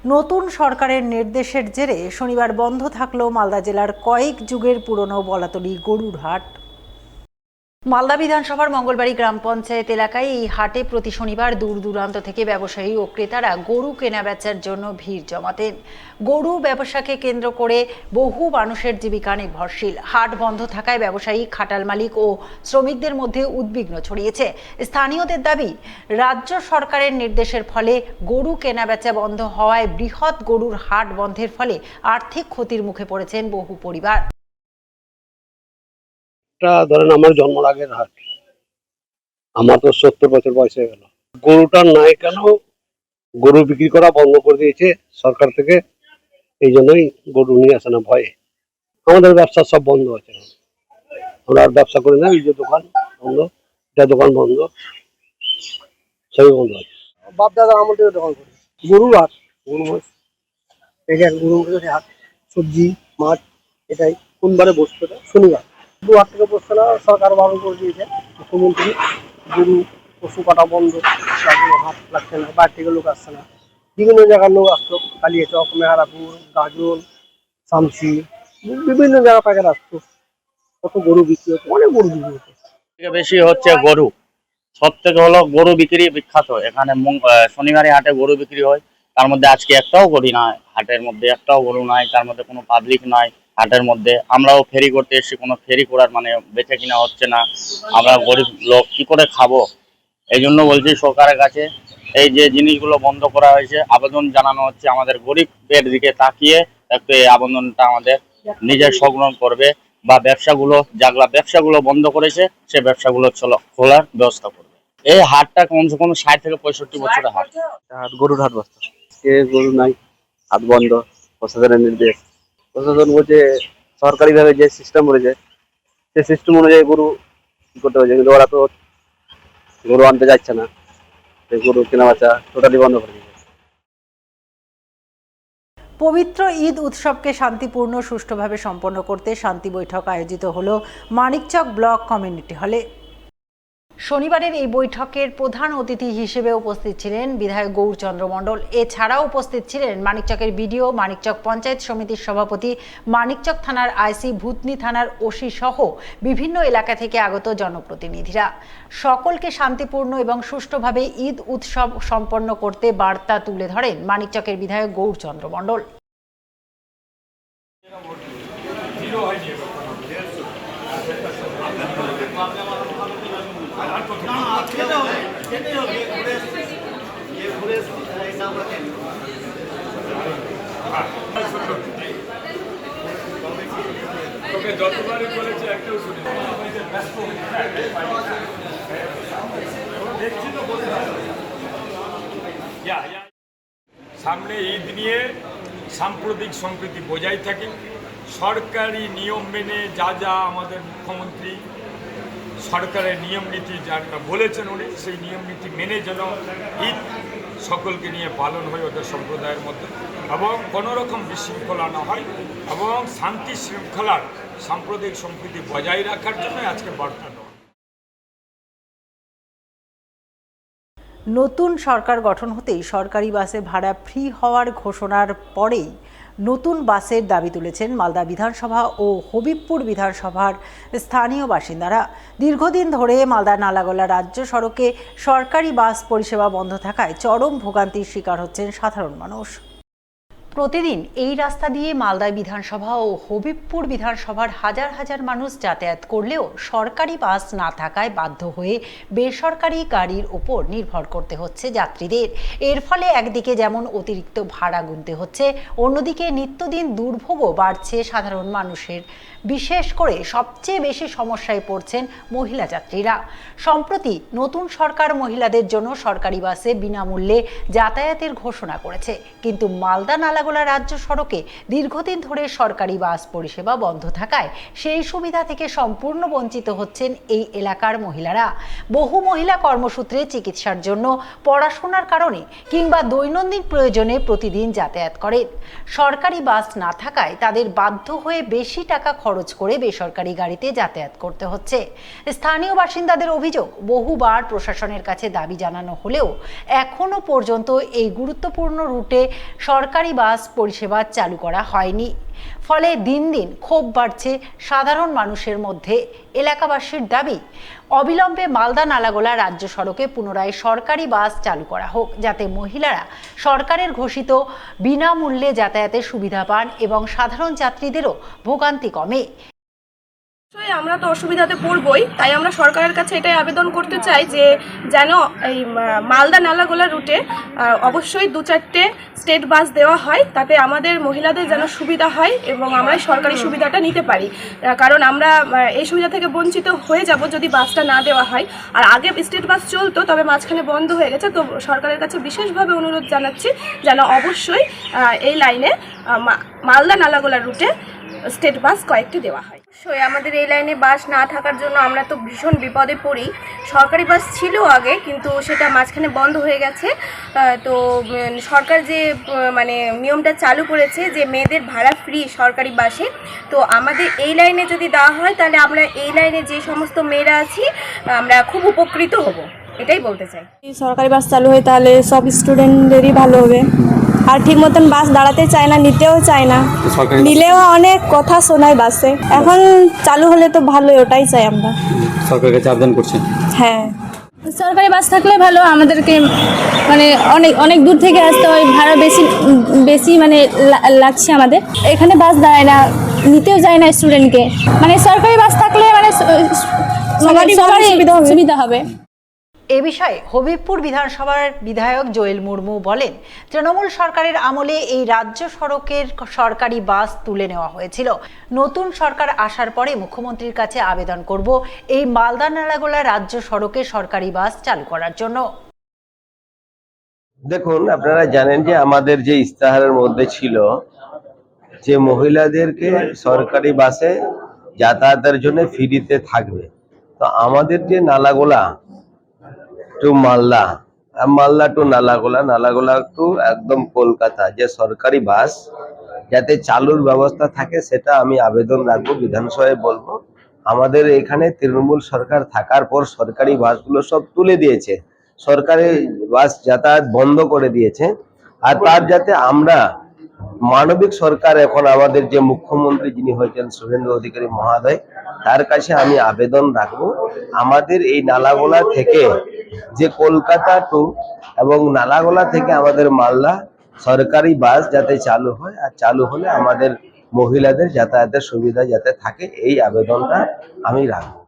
নতুন সরকারের নির্দেশের জেরে শনিবার বন্ধ থাকলো মালদা জেলার কয়েক যুগের পুরনো বলাতলি গরুর হাট। মালদা বিধানসভার মঙ্গলবাড়ি গ্রাম পঞ্চায়েত এলাকায় এই হাটে প্রতি শনিবার দূর দূরান্ত থেকে ব্যবসায়ী ও ক্রেতারা গরু কেনাবেচার জন্য ভিড় জমাতেন। গরু ব্যবসাকে কেন্দ্র করে বহু মানুষের জীবিকা নির্ভরশীল। হাট বন্ধ থাকায় ব্যবসায়ী, খাটাল মালিক ও শ্রমিকদের মধ্যে উদ্বিগ্ন ছড়িয়েছে। স্থানীয়দের দাবি, রাজ্য সরকারের নির্দেশের ফলে গরু কেনাবেচা বন্ধ হওয়ায় বৃহৎ গরুর হাট বন্ধের ফলে আর্থিক ক্ষতির মুখে পড়েছেন বহু পরিবার। ধরেন আমার জন্মের আগের হাট, আমার তো 70 বছর বয়স হয়ে গেল। গরুটা নাই কেন, গরু বিক্রি করা বন্ধ করে দিয়েছে সরকার থেকে, এই জন্যই গরু নিয়ে আসে না ভয়ে। আমাদের ব্যবসা সব বন্ধ আছে, আমরা আর ব্যবসা করি না। এই যে দোকান বন্ধ, এটা দোকান বন্ধ, সবই বন্ধ আছে। বাপ দাদা আমাদের দোকান করি, গরুর হাট, গরু হাট, সবজি মাছ, এটাই। কোনবারে বসতো না, শনিবার। দু হাট থেকে বসতো না, সরকার বারণ করে দিয়েছে মুখ্যমন্ত্রী। গরু পশু কাটা বন্ধ, হাট লাগছে না, বাইরে থেকে লোক আসছে না। বিভিন্ন জায়গার লোক আসতো, কালিয়াচক, মেহারাপুর, গাজল, শামসি, বিভিন্ন জায়গা প্যাকেট আসতো। কত গরু বিক্রি হতো, অনেক গরু বিক্রি হতো। বেশি হচ্ছে গরু, সব থেকে হলো গরু বিক্রি বিখ্যাত। এখানে শনিবারে হাটে গরু বিক্রি হয়, তার মধ্যে আজকে একটাও গরু নাই হাটের মধ্যে, একটাও গরু নাই, তার মধ্যে কোনো পাবলিক নাই হাটের মধ্যে। আমরাও ফেরি করতে এসেছি, কোনো ফেরি করার মানে বেচে কিনা হচ্ছে না। আমরা গরিব লোক কি করে খাবো? এই জন্য বলছি সরকারের কাছে এই যে জিনিসগুলো বন্ধ করা হয়েছে, আবেদন জানানো হচ্ছে আমাদের গরিবের দিকে তাকিয়ে একটু এই আবেদনটা আমাদের নিজের সংগ্রহ করবে, বা ব্যবসাগুলো বন্ধ করেছে সে ব্যবসাগুলো খোলার ব্যবস্থা করবে। এই হাটটা কমসে কম 60 থেকে 65 বছরের হাট। গরুর হাট বসতো, গরু নাই, হাট বন্ধ। প্রশাসনের নির্দেশ, প্রশাসন বলছে সরকারি ভাবে যে সিস্টেম রয়েছে সেই সিস্টেম অনুযায়ী গরু করতে হয়েছে, কিন্তু ওরা তো গরু আনতে যাচ্ছে না, গরু কেনা বেচা টোটালি বন্ধ করে দিয়েছে। পবিত্র ঈদ উৎসবকে শান্তিপূর্ণ সুষ্ঠুভাবে সম্পন্ন করতে শান্তি বৈঠক আয়োজিত হলো মানিকচক ব্লক কমিউনিটি হলে। শনিবারের এই বৈঠকের প্রধান অতিথি হিসেবে উপস্থিত ছিলেন বিধায়ক গৌরচন্দ্র মণ্ডল। এছাড়াও উপস্থিত ছিলেন মানিকচকের বিডিও, মানিকচক পঞ্চায়েত সমিতির সভাপতি, মানিকচক থানার আইসি, ভূতনি থানার ওসি সহ বিভিন্ন এলাকা থেকে আগত জনপ্রতিনিধিরা। সকলকে শান্তিপূর্ণ এবং সুষ্ঠুভাবে ঈদ উৎসব সম্পন্ন করতে বার্তা তুলে ধরেন মানিকচকের বিধায়ক গৌরচন্দ্র মণ্ডল। যতবারই বলেছে একটাও শুনি সামনে ঈদ নিয়ে সাম্প্রদায়িক সম্প্রীতি বজায় থাকে। সরকারি নিয়ম মেনে যা আমাদের মুখ্যমন্ত্রী সরকারের নিয়ম নীতি যা বলেছেন উনি, সেই নিয়ম নীতি মেনে যেন ঈদ সকলকে নিয়ে পালন হয় ওদের সম্প্রদায়ের মধ্যে, এবং কোনো রকম বিশৃঙ্খলা না হয়, এবং শান্তি শৃঙ্খলার সাম্প্রদায়িক সম্প্রীতি বজায় রাখার জন্য আজকে বার্তা দেওয়া। নতুন সরকার গঠন হতেই সরকারি বাসে ভাড়া ফ্রি হওয়ার ঘোষণার পরেই নতুন বাসের দাবি তুলেছেন মালদা বিধানসভা ও হবিবপুর বিধানসভার স্থানীয় বাসিন্দারা। দীর্ঘদিন ধরে মালদা নালাগোলা রাজ্য সড়কে সরকারি বাস পরিষেবা বন্ধ থাকায় চরম ভোগান্তির শিকার হচ্ছেন সাধারণ মানুষ। প্রতিদিন এই রাস্তা দিয়ে মালদা বিধানসভা ও হবিবপুর বিধানসভার হাজার হাজার মানুষ যাতায়াত করলেও সরকারি বাস না থাকায় বাধ্য হয়ে বেসরকারি গাড়ির ওপর নির্ভর করতে হচ্ছে যাত্রীদের। এর ফলে একদিকে যেমন অতিরিক্ত ভাড়া গুনতে হচ্ছে, অন্যদিকে নিত্যদিন দুর্ভোগও বাড়ছে সাধারণ মানুষের। বিশেষ করে সবচেয়ে বেশি সমস্যায় পড়ছেন মহিলা যাত্রীরা। সম্প্রতি নতুন সরকার মহিলাদের জন্য সরকারি বাসে বিনামূল্যে যাতায়াতের ঘোষণা করেছে, কিন্তু মালদা নালা নালাগোলা রাজ্য সড়কে দীর্ঘদিন ধরে সরকারি বাস পরিষেবা বন্ধ থাকায় সেই সুবিধা থেকে সম্পূর্ণ বঞ্চিত হচ্ছেন এই এলাকার মহিলারা। বহু মহিলা কর্মসূত্রে, চিকিৎসার জন্য, পড়াশোনার কারণে কিংবা দৈনন্দিন প্রয়োজনে প্রতিদিন যাতায়াত করেন। সরকারি বাস না থাকায় তাদের বাধ্য হয়ে বেশি টাকা খরচ করে বেসরকারি গাড়িতে যাতায়াত করতে হচ্ছে। স্থানীয় বাসিন্দাদের অভিযোগ, বহুবার প্রশাসনের কাছে দাবি জানানো হলেও এখনো পর্যন্ত এই গুরুত্বপূর্ণ রুটে সরকারি বাস পরিষেবা চালু করা হয়নি। ফলে দিন দিন ক্ষোভ বাড়ছে সাধারণ মানুষের মধ্যে। এলাকাবাসীর দাবি, অবিলম্বে মালদা নালাগোলা রাজ্য সড়কে পুনরায় সরকারি বাস চালু করা হোক, যাতে মহিলারা সরকারের ঘোষিত বিনামূল্যে যাতায়াতের সুবিধা পান এবং সাধারণ যাত্রীদেরও ভোগান্তি কমে। আমরা তো অসুবিধাতে পড়বই, তাই আমরা সরকারের কাছে এটাই আবেদন করতে চাই যে যেন এই মালদা নালাগোলা রুটে অবশ্যই 2-4টে স্টেট বাস দেওয়া হয়, তাতে আমাদের মহিলাদের যেন সুবিধা হয় এবং আমরা সরকারি সুবিধাটা নিতে পারি। কারণ আমরা এই সুবিধা থেকে বঞ্চিত হয়ে যাব যদি বাসটা না দেওয়া হয়। আর আগে স্টেট বাস চলতো, তবে মাঝখানে বন্ধ হয়ে গেছে। তো সরকারের কাছে বিশেষভাবে অনুরোধ জানাচ্ছি যেন অবশ্যই এই লাইনে মালদা নালাগোলা রুটে স্টেট বাস কয়েকটি দেওয়া হয়। আমাদের এই লাইনে বাস না থাকার জন্য আমরা তো ভীষণ বিপদে পড়ি। সরকারি বাস ছিল আগে, কিন্তু সেটা মাঝখানে বন্ধ হয়ে গেছে। তো সরকার যে নিয়মটা চালু করেছে যে মেয়েদের ভাড়া ফ্রি সরকারি বাসে, তো আমাদের এই লাইনে যদি দেওয়া হয় তাহলে আমরা এই লাইনে যে সমস্ত মেয়েরা আছি আমরা খুব উপকৃত হব, এটাই বলতে চাই। সরকারি বাস চালু হয় তাহলে সব স্টুডেন্টদেরই ভালো হবে। আর ঠিক মতন বাস দাঁড়াতে চায় না, নিতেও চায় না, নিলেও অনেক কথা শোনায় বাসে। এখন চালু হলে তো ভালোই, ওটাই চাই আমরা। সরকারের কাছে আবেদন করছেন? হ্যাঁ, সরকারি বাস থাকলে ভালো। আমাদেরকে অনেক অনেক দূর থেকে আসতে হয়, ভাড়া বেশি লাগছে আমাদের। এখানে বাস দাঁড়ায় না, নিতেও যায় না স্টুডেন্টকে। সরকারি বাস থাকলে সবারই সুবিধা হবে। এ বিষয়ে হবিবপুর বিধানসভার বিধায়ক জোয়েল মুর্মু বলেন, তৃণমূল সরকারের আমলে এই রাজ্য সড়কের সরকারি বাস তুলে নেওয়া হয়েছিল। নতুন সরকার আসার পরে মুখ্যমন্ত্রীর কাছে আবেদন করব এই মালদা নালাগোলা রাজ্য সড়কে সরকারি বাস চালু করার জন্য। দেখুন, আপনারা জানেন যে আমাদের যে ইস্তাহারের মধ্যে ছিল যে মহিলাদেরকে সরকারি বাসে যাতায়াতের জন্য ফ্রিতে থাকবে। তো আমাদের যে নালাগোলা টু মালদা, মালদা টু নালাগোলা, নালাগোলা টু একদম কলকাতা যে সরকারি বাস যাতে চালুর ব্যবস্থা থাকে, সেটা আমি আবেদন রাখবো, বিধানসভায় বলবো। আমাদের এখানে তৃণমূল সরকার থাকার পর সরকারি বাসগুলো সব তুলে দিয়েছে, সরকারি বাস যাতায়াত বন্ধ করে দিয়েছে। আর তার যাতে আমরা মানবিক সরকার, এখন আমাদের যে মুখ্যমন্ত্রী যিনি হয়েছেন শুভেন্দু অধিকারী মহোদয়, তার কাছে আমি আবেদন রাখবো আমাদের এই নালাগোলা থেকে যে কলকাতা টু এবং নালাগোলা থেকে আমাদের মালদা সরকারি বাস যাতে চালু হয়, আর চালু হলে আমাদের মহিলাদের যাতায়াতের সুবিধা যাতে থাকে, এই আবেদনটা আমি রাখবো।